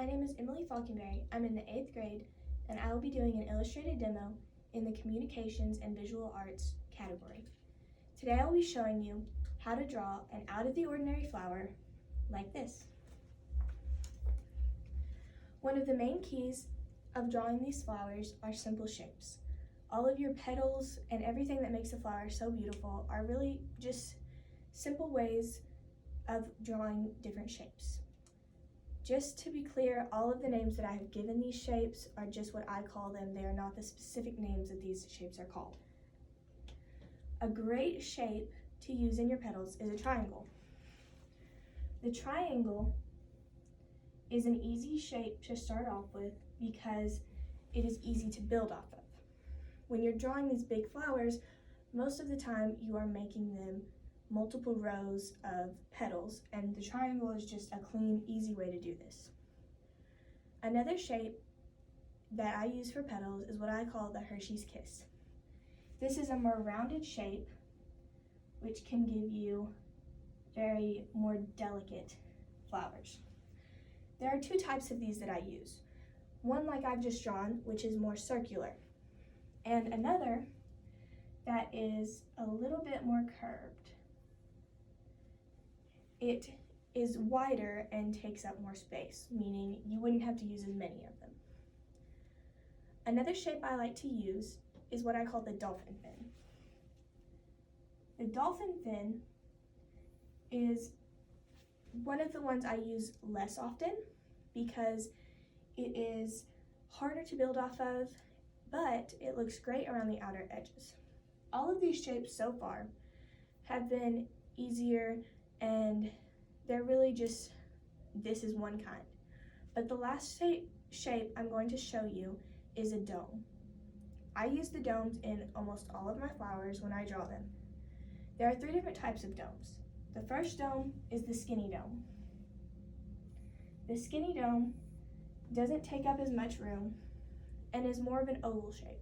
My name is Emily Falkenberry. I'm in the 8th grade, and I will be doing an illustrated demo in the Communications and Visual Arts category. Today I will be showing you how to draw an out-of-the-ordinary flower like this. One of the main keys of drawing these flowers are simple shapes. All of your petals and everything that makes a flower so beautiful are really just simple ways of drawing different shapes. Just to be clear, all of the names that I have given these shapes are just what I call them. They are not the specific names that these shapes are called. A great shape to use in your petals is a triangle. The triangle is an easy shape to start off with because it is easy to build off of. When you're drawing these big flowers, most of the time you are making them multiple rows of petals, and the triangle is just a clean, easy way to do this. Another shape that I use for petals is what I call the Hershey's Kiss. This is a more rounded shape which can give you very more delicate flowers. There are two types of these that I use. One like I've just drawn, which is more circular, and another that is a little bit more curved. It is wider and takes up more space, meaning you wouldn't have to use as many of them. Another shape I like to use is what I call the dolphin fin. The dolphin fin is one of the ones I use less often because it is harder to build off of, but it looks great around the outer edges. All of these shapes so far have been easier, and they're really just, this is one kind. But the last shape I'm going to show you is a dome. I use the domes in almost all of my flowers when I draw them. There are 3 different types of domes. The first dome is the skinny dome. The skinny dome doesn't take up as much room and is more of an oval shape.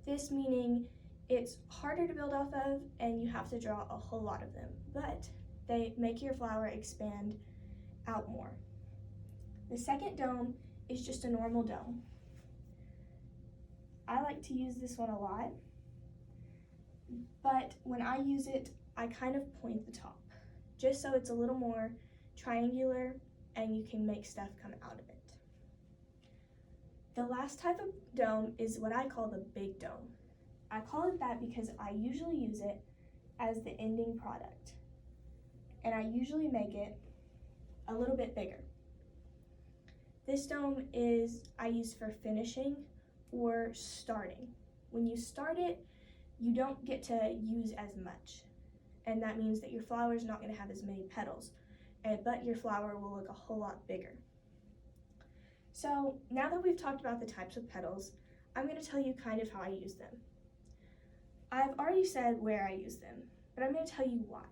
This meaning it's harder to build off of and you have to draw a whole lot of them, but they make your flower expand out more. The second dome is just a normal dome. I like to use this one a lot, but when I use it, I kind of point the top, just so it's a little more triangular and you can make stuff come out of it. The last type of dome is what I call the big dome. I call it that because I usually use it as the ending product, and I usually make it a little bit bigger. This dome I use for finishing or starting. When you start it, you don't get to use as much, and that means that your flower is not going to have as many petals, but your flower will look a whole lot bigger. So now that we've talked about the types of petals, I'm going to tell you kind of how I use them. I've already said where I use them, but I'm going to tell you why.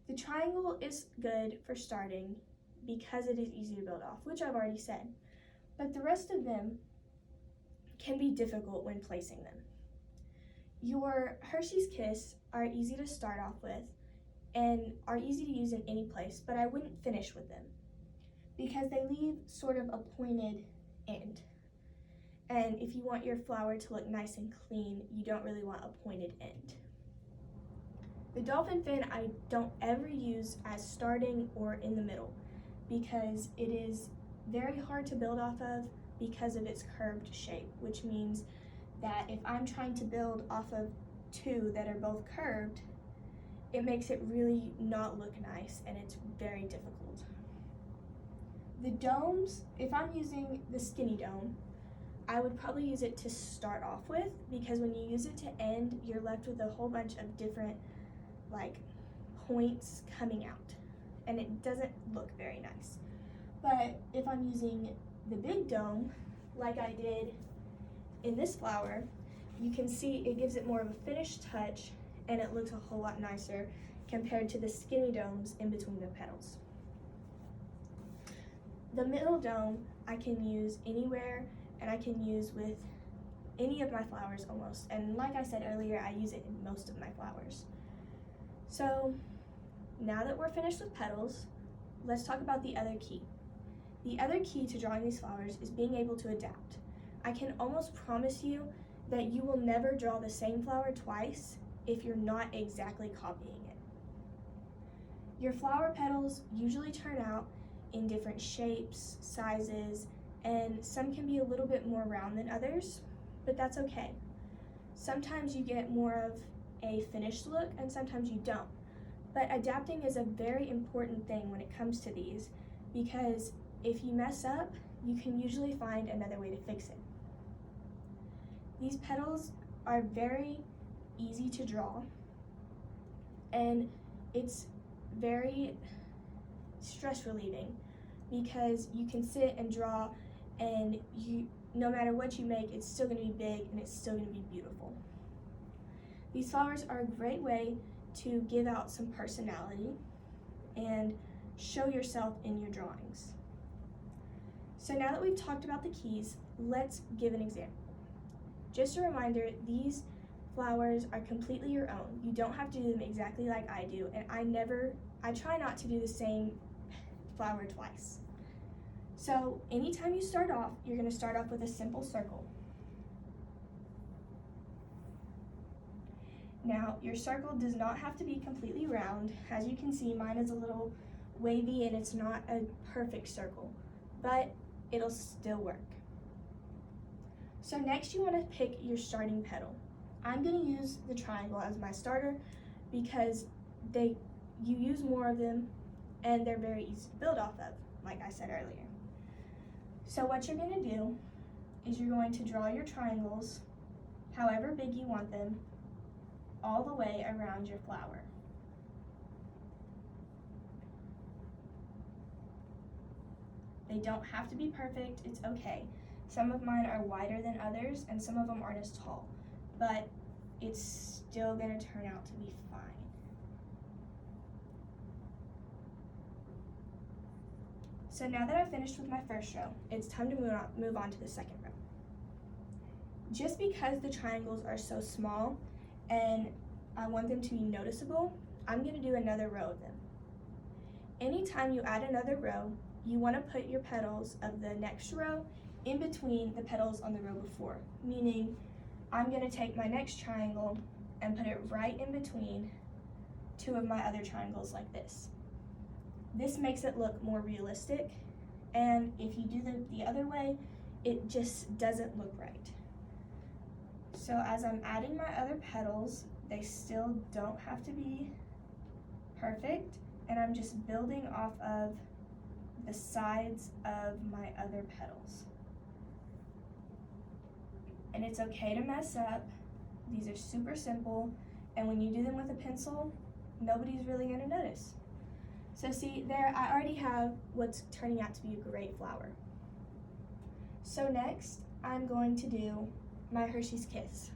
The triangle is good for starting because it is easy to build off, which I've already said, but the rest of them can be difficult when placing them. Your Hershey's Kiss are easy to start off with and are easy to use in any place, but I wouldn't finish with them because they leave sort of a pointed end. And if you want your flower to look nice and clean, you don't really want a pointed end. The dolphin fin I don't ever use as starting or in the middle because it is very hard to build off of because of its curved shape, which means that if I'm trying to build off of 2 that are both curved, it makes it really not look nice and it's very difficult. The domes, if I'm using the skinny dome, I would probably use it to start off with because when you use it to end, you're left with a whole bunch of different points coming out and it doesn't look very nice. But if I'm using the big dome, like I did in this flower, you can see it gives it more of a finished touch and it looks a whole lot nicer compared to the skinny domes in between the petals. The middle dome I can use anywhere and I can use with any of my flowers almost, and like I said earlier, I use it in most of my flowers. So now that we're finished with petals, let's talk about the other key. The other key to drawing these flowers is being able to adapt. I can almost promise you that you will never draw the same flower twice if you're not exactly copying it. Your flower petals usually turn out in different shapes, sizes, and some can be a little bit more round than others, but that's okay. Sometimes you get more of a finished look and sometimes you don't. But adapting is a very important thing when it comes to these, because if you mess up, you can usually find another way to fix it. These petals are very easy to draw, and it's very stress relieving because you can sit and draw, and no matter what you make, it's still going to be big and it's still going to be beautiful. These flowers are a great way to give out some personality and show yourself in your drawings. So now that we've talked about the keys, let's give an example. Just a reminder, these flowers are completely your own. You don't have to do them exactly like I do, and I try not to do the same flower twice. So anytime you start off, you're going to start off with a simple circle. Now, your circle does not have to be completely round. As you can see, mine is a little wavy and it's not a perfect circle, but it'll still work. So next you want to pick your starting petal. I'm going to use the triangle as my starter because you use more of them and they're very easy to build off of, like I said earlier. So what you're going to do is you're going to draw your triangles, however big you want them, all the way around your flower. They don't have to be perfect, it's okay. Some of mine are wider than others and some of them aren't as tall, but it's still going to turn out to be fine. So now that I've finished with my first row, it's time to move on to the second row. Just because the triangles are so small and I want them to be noticeable, I'm going to do another row of them. Anytime you add another row, you want to put your petals of the next row in between the petals on the row before, meaning I'm going to take my next triangle and put it right in between two of my other triangles like this. This makes it look more realistic, and if you do the other way, it just doesn't look right. So as I'm adding my other petals, they still don't have to be perfect, and I'm just building off of the sides of my other petals. And it's okay to mess up. These are super simple, and when you do them with a pencil, nobody's really going to notice. So see, there I already have what's turning out to be a great flower. So next, I'm going to do my Hershey's Kiss.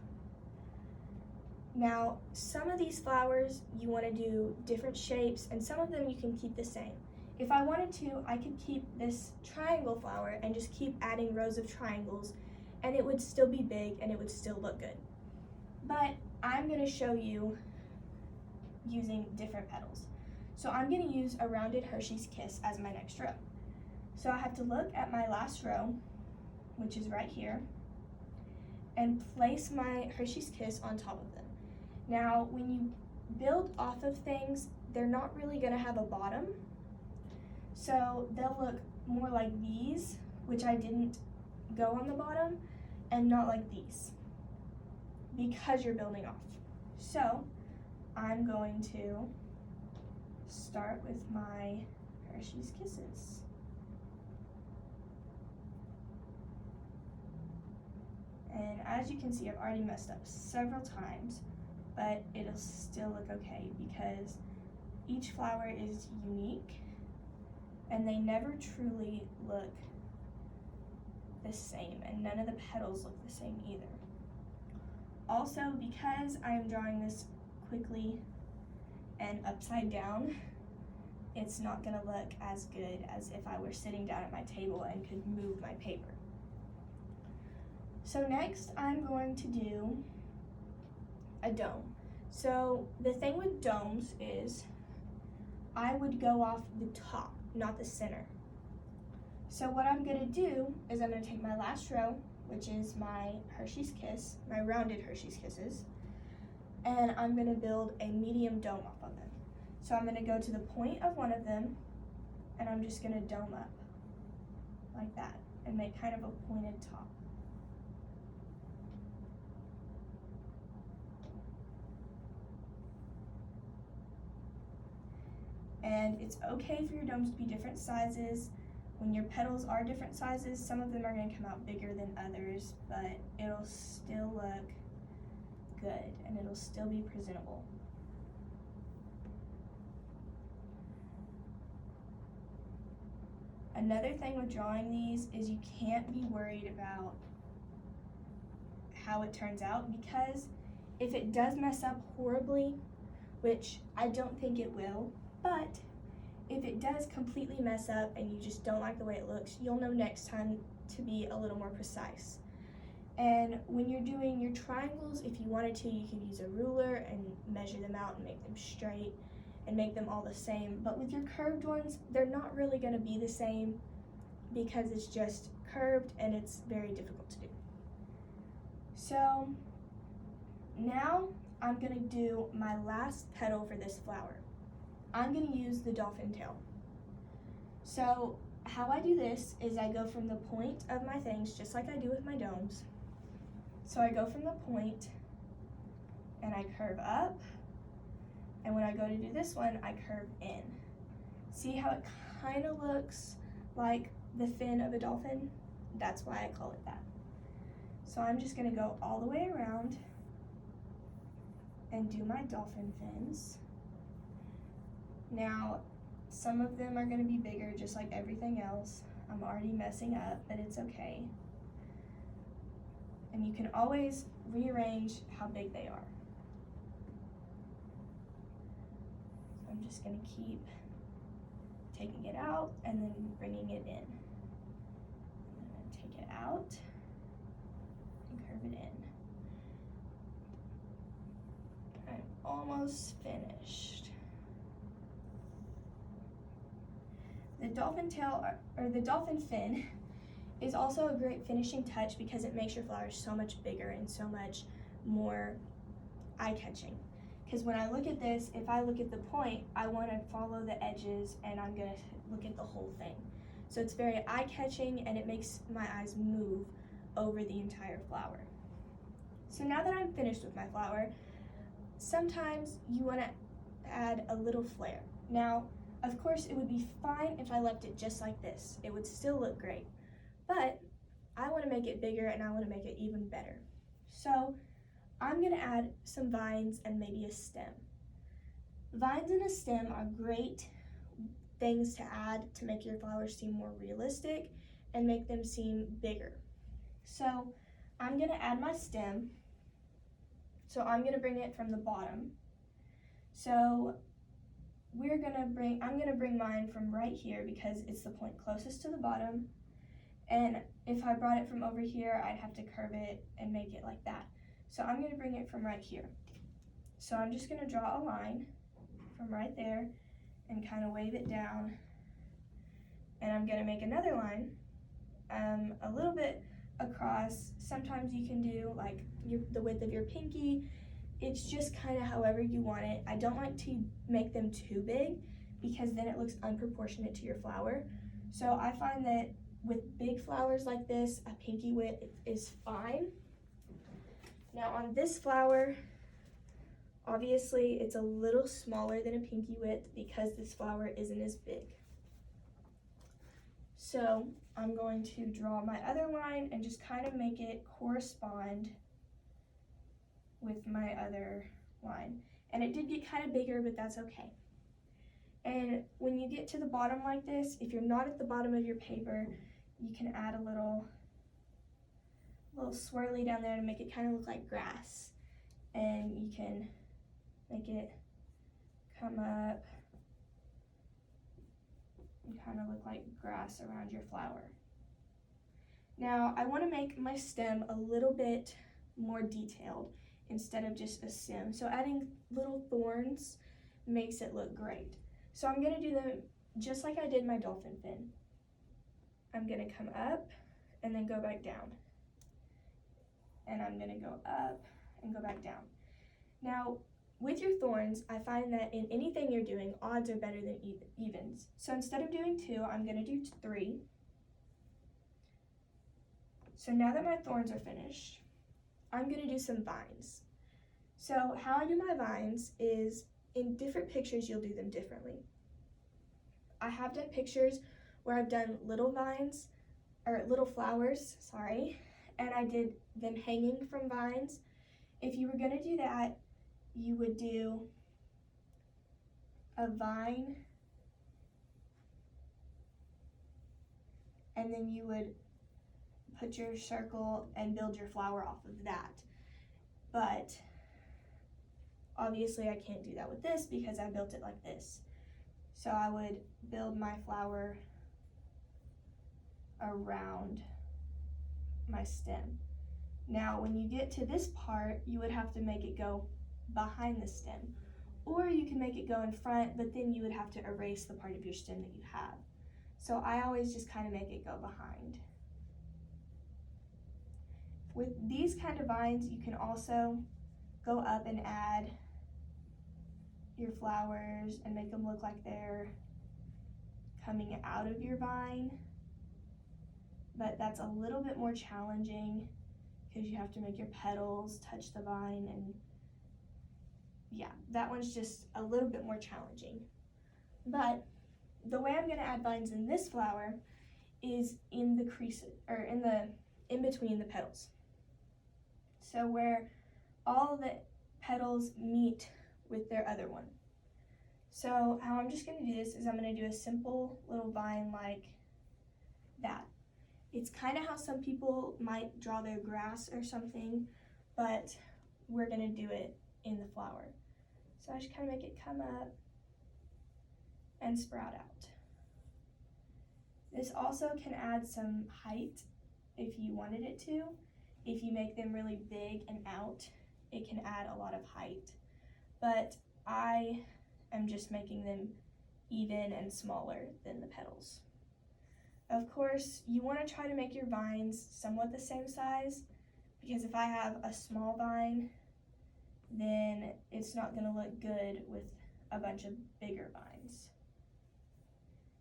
Now, some of these flowers you want to do different shapes, and some of them you can keep the same. If I wanted to, I could keep this triangle flower and just keep adding rows of triangles, and it would still be big and it would still look good. But I'm going to show you using different petals. So I'm going to use a rounded Hershey's Kiss as my next row. So I have to look at my last row, which is right here, and place my Hershey's Kiss on top of them. Now, when you build off of things, they're not really going to have a bottom. So they'll look more like these, which I didn't go on the bottom, and not like these, because you're building off. So I'm going to start with my Hershey's Kisses. And as you can see, I've already messed up several times, but it'll still look okay because each flower is unique and they never truly look the same, and none of the petals look the same either. Also, because I am drawing this quickly and upside down, it's not going to look as good as if I were sitting down at my table and could move my paper. So next I'm going to do a dome. So the thing with domes is I would go off the top, not the center. So what I'm gonna do is I'm gonna take my last row, which is my Hershey's Kiss, my rounded Hershey's Kisses, and I'm gonna build a medium dome off of them. So I'm gonna go to the point of one of them, and I'm just gonna dome up like that and make kind of a pointed top. And it's okay for your domes to be different sizes. When your petals are different sizes, some of them are going to come out bigger than others, but it'll still look good and it'll still be presentable. Another thing with drawing these is you can't be worried about how it turns out, because if it does mess up horribly, which I don't think it will, but if it does completely mess up and you just don't like the way it looks, you'll know next time to be a little more precise. And when you're doing your triangles, if you wanted to, you could use a ruler and measure them out and make them straight and make them all the same. But with your curved ones, they're not really going to be the same because it's just curved and it's very difficult to do. So now I'm going to do my last petal for this flower. I'm going to use the dolphin tail. So how I do this is I go from the point of my things, just like I do with my domes. So I go from the point and I curve up, and when I go to do this one, I curve in. See how it kind of looks like the fin of a dolphin? That's why I call it that. So I'm just going to go all the way around and do my dolphin fins. Now, some of them are going to be bigger, just like everything else. I'm already messing up, but it's okay. And you can always rearrange how big they are. So I'm just going to keep taking it out and then bringing it in. I'm going to take it out and curve it in. I'm almost finished. The dolphin tail, or the dolphin fin, is also a great finishing touch because it makes your flowers so much bigger and so much more eye-catching. Because when I look at this, if I look at the point, I want to follow the edges and I'm going to look at the whole thing. So it's very eye-catching and it makes my eyes move over the entire flower. So now that I'm finished with my flower, sometimes you want to add a little flair. Now, of course, it would be fine if I left it just like this. It would still look great. But I want to make it bigger and I want to make it even better. So I'm going to add some vines and maybe a stem. Vines and a stem are great things to add to make your flowers seem more realistic and make them seem bigger. So I'm going to add my stem. So I'm going to bring it from the bottom. So I'm going to bring mine from right here because it's the point closest to the bottom. And if I brought it from over here, I'd have to curve it and make it like that. So I'm going to bring it from right here. So I'm just going to draw a line from right there and kind of wave it down. And I'm going to make another line a little bit across. Sometimes you can do like the width of your pinky. It's just kind of however you want it. I don't like to make them too big because then it looks unproportionate to your flower. So I find that with big flowers like this, a pinky width is fine. Now on this flower, obviously it's a little smaller than a pinky width because this flower isn't as big. So I'm going to draw my other line and just kind of make it correspond with my other line. And it did get kind of bigger, but that's okay. And when you get to the bottom like this, if you're not at the bottom of your paper, you can add a little swirly down there to make it kind of look like grass. And you can make it come up and kind of look like grass around your flower. Now I want to make my stem a little bit more detailed instead of just a stem. So adding little thorns makes it look great. So I'm going to do them just like I did my dolphin fin. I'm going to come up and then go back down. And I'm going to go up and go back down. Now, with your thorns, I find that in anything you're doing, odds are better than evens. So instead of doing 2, I'm going to do 3. So now that my thorns are finished, I'm going to do some vines. So how I do my vines is in different pictures, you'll do them differently. I have done pictures where I've done little vines, or little flowers, and I did them hanging from vines. If you were going to do that, you would do a vine, and then you would put your circle and build your flower off of that. But obviously I can't do that with this because I built it like this. So I would build my flower around my stem. Now when you get to this part, you would have to make it go behind the stem, or you can make it go in front, but then you would have to erase the part of your stem that you have. So I always just kind of make it go behind. With these kind of vines, you can also go up and add your flowers and make them look like they're coming out of your vine, but that's a little bit more challenging because you have to make your petals touch the vine, and yeah, that one's just a little bit more challenging. But the way I'm going to add vines in this flower is in the crease, or in between the petals. So where all the petals meet with their other one. So how I'm just going to do this is I'm going to do a simple little vine like that. It's kind of how some people might draw their grass or something, but we're going to do it in the flower. So I just kind of make it come up and sprout out. This also can add some height if you wanted it to. If you make them really big and out, it can add a lot of height. But I am just making them even and smaller than the petals. Of course, you want to try to make your vines somewhat the same size, because if I have a small vine, then it's not going to look good with a bunch of bigger vines.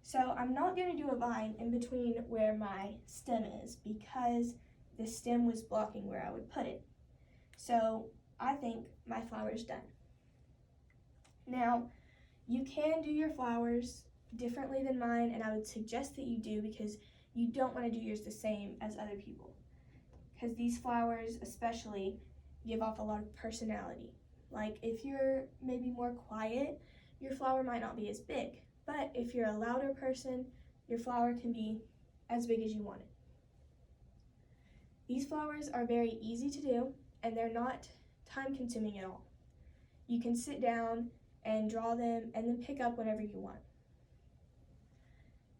So I'm not going to do a vine in between where my stem is because the stem was blocking where I would put it. So I think my flower's done. Now, you can do your flowers differently than mine, and I would suggest that you do because you don't want to do yours the same as other people. Because these flowers especially give off a lot of personality. Like if you're maybe more quiet, your flower might not be as big. But if you're a louder person, your flower can be as big as you want it. These flowers are very easy to do, and they're not time consuming at all. You can sit down and draw them and then pick up whenever you want.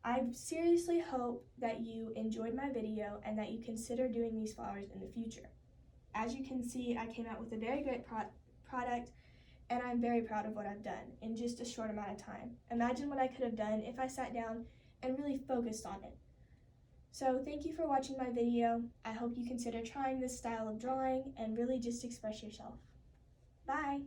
I seriously hope that you enjoyed my video and that you consider doing these flowers in the future. As you can see, I came out with a very great product, and I'm very proud of what I've done in just a short amount of time. Imagine what I could have done if I sat down and really focused on it. So thank you for watching my video. I hope you consider trying this style of drawing and really just express yourself. Bye!